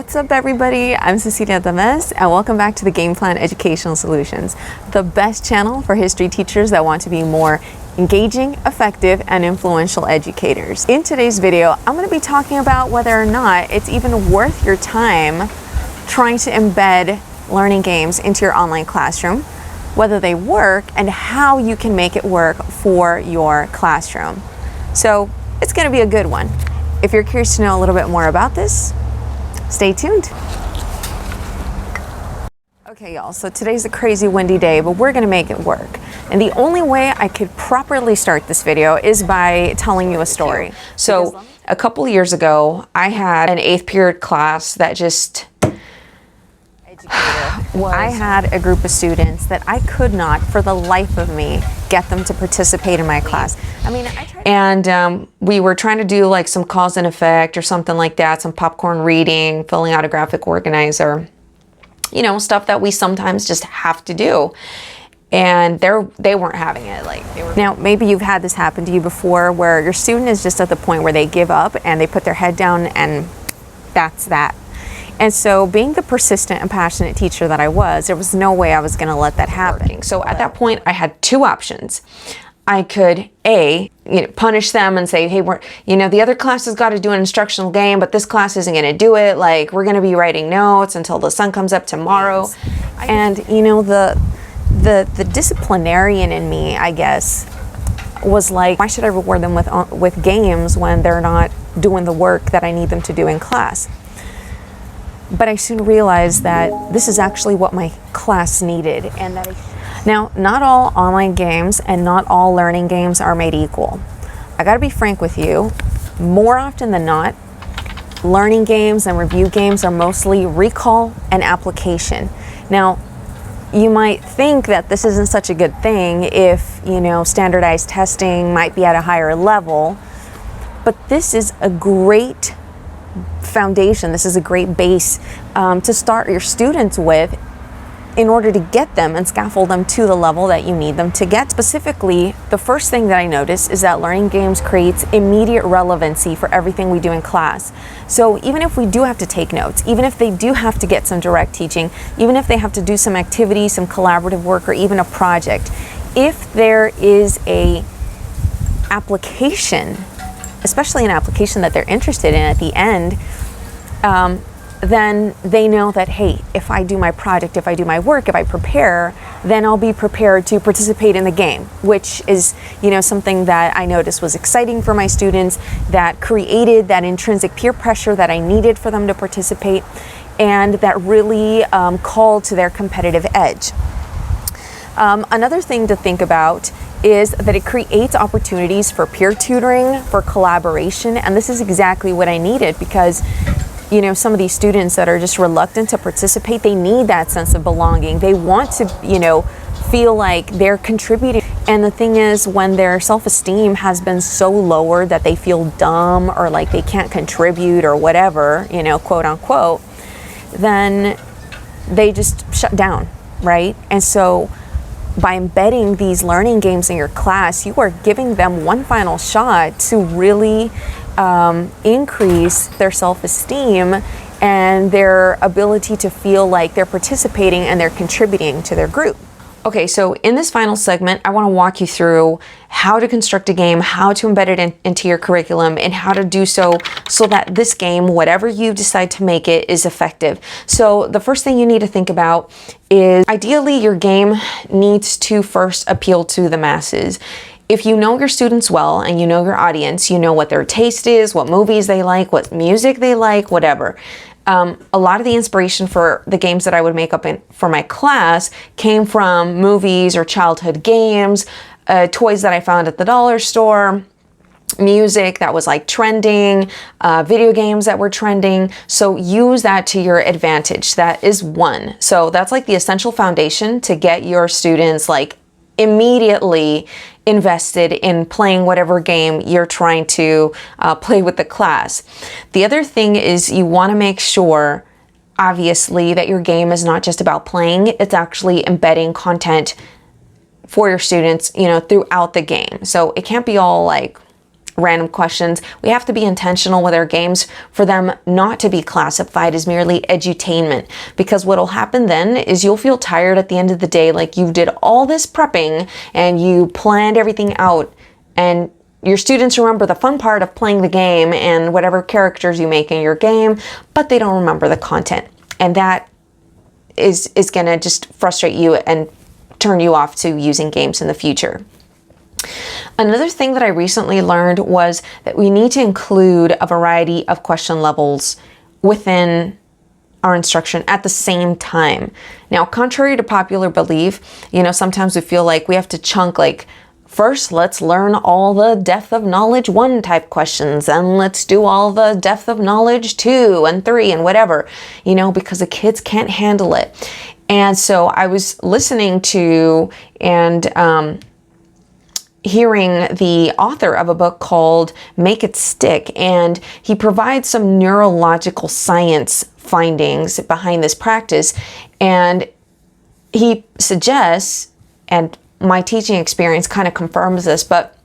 What's up, everybody? I'm Cecilia Dames, and welcome back to the Game Plan Educational Solutions, the best channel for history teachers that want to be more engaging, effective, and influential educators. In today's video, I'm going to be talking about whether or not it's even worth your time trying to embed learning games into your online classroom, whether they work, and how you can make it work for your classroom. So it's going to be a good one. If you're curious to know a little bit more about this, stay tuned. Okay, y'all, so today's a crazy windy day, but we're gonna make it work. And the only way I could properly start this video is by telling you a story. So a couple years ago, I had an 8th period class that just I had a group of students that I could not, for the life of me, get them to participate in my class. I mean, we were trying to do like some cause and effect or something like that, some popcorn reading, filling out a graphic organizer, you know, stuff that we sometimes just have to do. And they weren't having it. Now, maybe you've had this happen to you before, where your student is just at the point where they give up and they put their head down, and that's that. And so, being the persistent and passionate teacher that I was, there was no way I was going to let that happen. So at that point, I had two options. I could punish them and say, hey, the other class has got to do an instructional game, but this class isn't going to do it. Like, we're going to be writing notes until the sun comes up tomorrow. Yes. And the disciplinarian in me, I guess, was like, why should I reward them with games when they're not doing the work that I need them to do in class? But I soon realized that this is actually what my class needed, and that now, not all online games and not all learning games are made equal. I gotta be frank with you, more often than not, learning games and review games are mostly recall and application. Now, you might think that this isn't such a good thing if, standardized testing might be at a higher level, but this is a great foundation. This is a great base to start your students with in order to get them and scaffold them to the level that you need them to get. Specifically, the first thing that I noticed is that learning games creates immediate relevancy for everything we do in class. So even if we do have to take notes, even if they do have to get some direct teaching, even if they have to do some activity, some collaborative work, or even a project, if there is a application, especially an application that they're interested in at the end, then they know that, hey, if I do my project, if I do my work, if I prepare, then I'll be prepared to participate in the game, which is, something that I noticed was exciting for my students, that created that intrinsic peer pressure that I needed for them to participate, and that really called to their competitive edge. Another thing to think about is that it creates opportunities for peer tutoring, for collaboration, and this is exactly what I needed, because some of these students that are just reluctant to participate, they need that sense of belonging. They want to, feel like they're contributing. And the thing is, when their self-esteem has been so lowered that they feel dumb or like they can't contribute or whatever, quote unquote, then they just shut down, right? And so by embedding these learning games in your class, you are giving them one final shot to really increase their self-esteem and their ability to feel like they're participating and they're contributing to their group. Okay, so in this final segment, I want to walk you through how to construct a game, how to embed it into your curriculum, and how to do so that this game, whatever you decide to make it, is effective. So the first thing you need to think about is, ideally, your game needs to first appeal to the masses. If you know your students well and you know your audience, you know what their taste is, what movies they like, what music they like, whatever. A lot of the inspiration for the games that I would make up for my class came from movies or childhood games, toys that I found at the dollar store, music that was like trending, video games that were trending. So use that to your advantage. That is one. So that's like the essential foundation to get your students like immediately invested in playing whatever game you're trying to play with the class. The other thing is, you want to make sure, obviously, that your game is not just about playing, it's actually embedding content for your students, throughout the game. So it can't be all like random questions. We have to be intentional with our games for them not to be classified as merely edutainment, because what will happen then is you'll feel tired at the end of the day, like you did all this prepping and you planned everything out, and your students remember the fun part of playing the game and whatever characters you make in your game, but they don't remember the content. And that is going to just frustrate you and turn you off to using games in the future. Another thing that I recently learned was that we need to include a variety of question levels within our instruction at the same time. Now, contrary to popular belief, sometimes we feel like we have to chunk, like, first, let's learn all the depth of knowledge 1 type questions, and let's do all the depth of knowledge 2 and 3 and whatever, because the kids can't handle it. And so I was listening to and hearing the author of a book called Make It Stick, and he provides some neurological science findings behind this practice. And he suggests, and my teaching experience kind of confirms this, but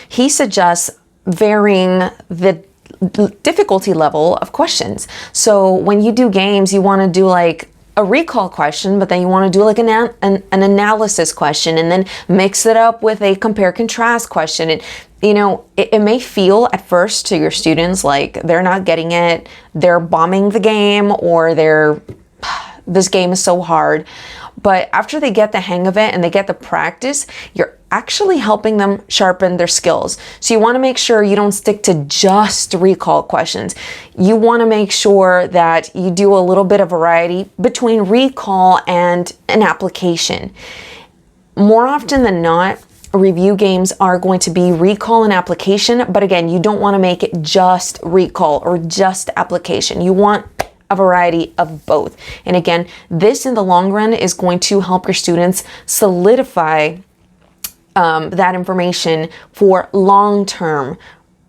he suggests varying the difficulty level of questions. So when you do games, you want to do like a recall question, but then you want to do like an analysis question, and then mix it up with a compare contrast question. And it may feel at first to your students like they're not getting it, they're bombing the game, or this game is so hard. But after they get the hang of it and they get the practice, you're actually helping them sharpen their skills. So you want to make sure you don't stick to just recall questions. You want to make sure that you do a little bit of variety between recall and an application. More often than not, review games are going to be recall and application, but again, you don't want to make it just recall or just application. You want a variety of both. And again, this in the long run is going to help your students solidify that information for long-term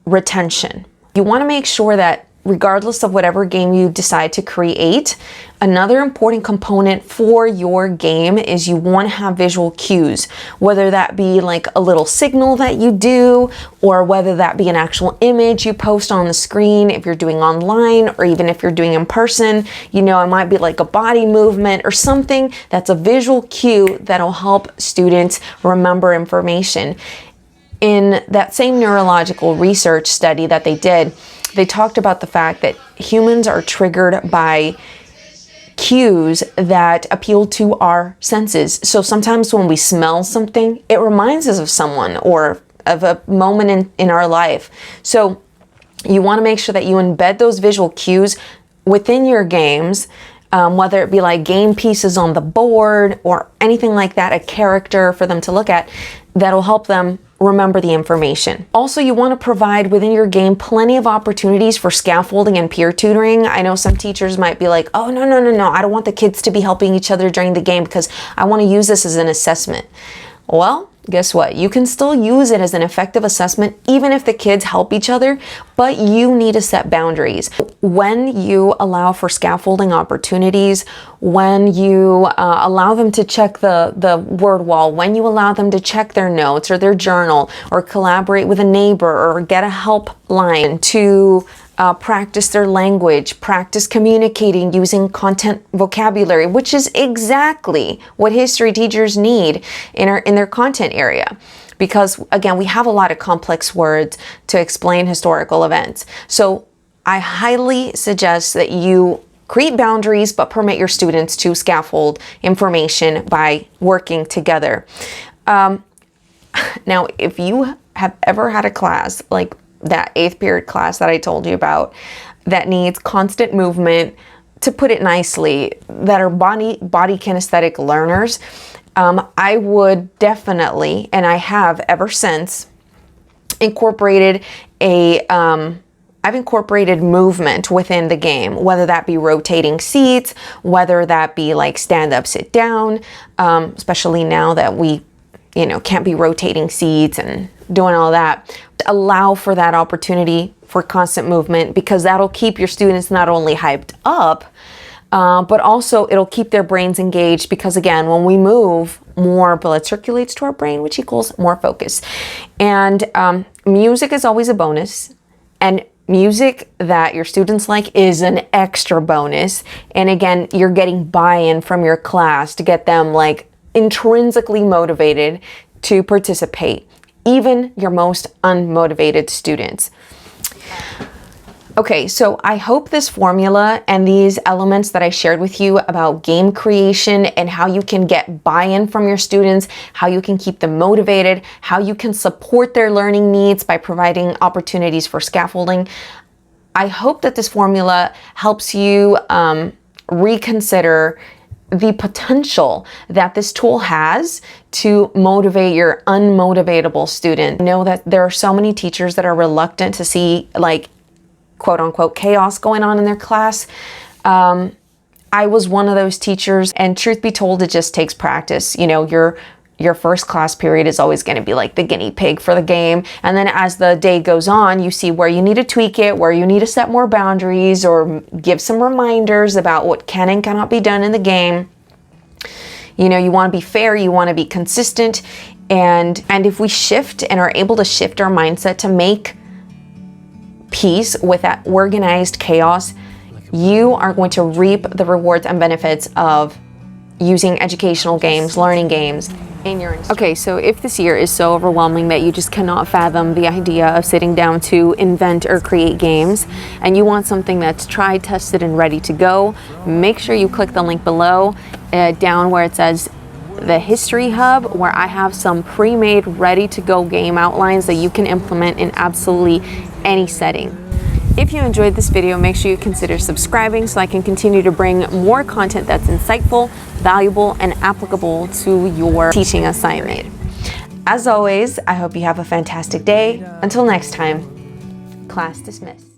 retention. You want to make sure that regardless of whatever game you decide to create, another important component for your game is you want to have visual cues, whether that be like a little signal that you do, or whether that be an actual image you post on the screen if you're doing online, or even if you're doing in person. It might be like a body movement or something that's a visual cue that'll help students remember information. In that same neurological research study that they did, they talked about the fact that humans are triggered by cues that appeal to our senses. So sometimes when we smell something, it reminds us of someone or of a moment in our life. So you want to make sure that you embed those visual cues within your games, whether it be like game pieces on the board or anything like that, a character for them to look at, that'll help them remember the information. Also, you want to provide within your game plenty of opportunities for scaffolding and peer tutoring. I know some teachers might be like, oh, no, I don't want the kids to be helping each other during the game because I want to use this as an assessment. Well, guess what? You can still use it as an effective assessment even if the kids help each other, but you need to set boundaries. When you allow for scaffolding opportunities, when you allow them to check the word wall, when you allow them to check their notes or their journal, or collaborate with a neighbor, or get a helpline to practice their language, practice communicating using content vocabulary, which is exactly what history teachers need in their content area. Because again, we have a lot of complex words to explain historical events. So I highly suggest that you create boundaries, but permit your students to scaffold information by working together. Now, if you have ever had a class like that 8th period class that I told you about that needs constant movement, to put it nicely, that are body kinesthetic learners, I would definitely, and I have ever since, incorporated I've incorporated movement within the game, whether that be rotating seats, whether that be like stand up, sit down, especially now that we can't be rotating seats and doing all that. Allow for that opportunity for constant movement, because that'll keep your students not only hyped up, but also it'll keep their brains engaged, because again, when we move, more blood circulates to our brain, which equals more focus. And music is always a bonus, and music that your students like is an extra bonus. And again, you're getting buy-in from your class to get them like intrinsically motivated to participate, even your most unmotivated students. Okay, so I hope this formula and these elements that I shared with you about game creation and how you can get buy-in from your students, how you can keep them motivated, how you can support their learning needs by providing opportunities for scaffolding. I hope that this formula helps you reconsider the potential that this tool has to motivate your unmotivatable student. I know that there are so many teachers that are reluctant to see like quote unquote chaos going on in their class. I was one of those teachers, and truth be told, it just takes practice. You know, your first class period is always going to be like the guinea pig for the game. And then as the day goes on, you see where you need to tweak it, where you need to set more boundaries or give some reminders about what can and cannot be done in the game. You know, you want to be fair, you want to be consistent. And if we shift and are able to shift our mindset to make peace with that organized chaos, you are going to reap the rewards and benefits of using educational games, learning games in your instruction. Okay, so if this year is so overwhelming that you just cannot fathom the idea of sitting down to invent or create games, and you want something that's tried, tested, and ready to go, make sure you click the link below down where it says the History Hub, where I have some pre-made, ready-to-go game outlines that you can implement in absolutely any setting. If you enjoyed this video, make sure you consider subscribing so I can continue to bring more content that's insightful, valuable, and applicable to your teaching assignment. As always, I hope you have a fantastic day. Until next time, class dismissed.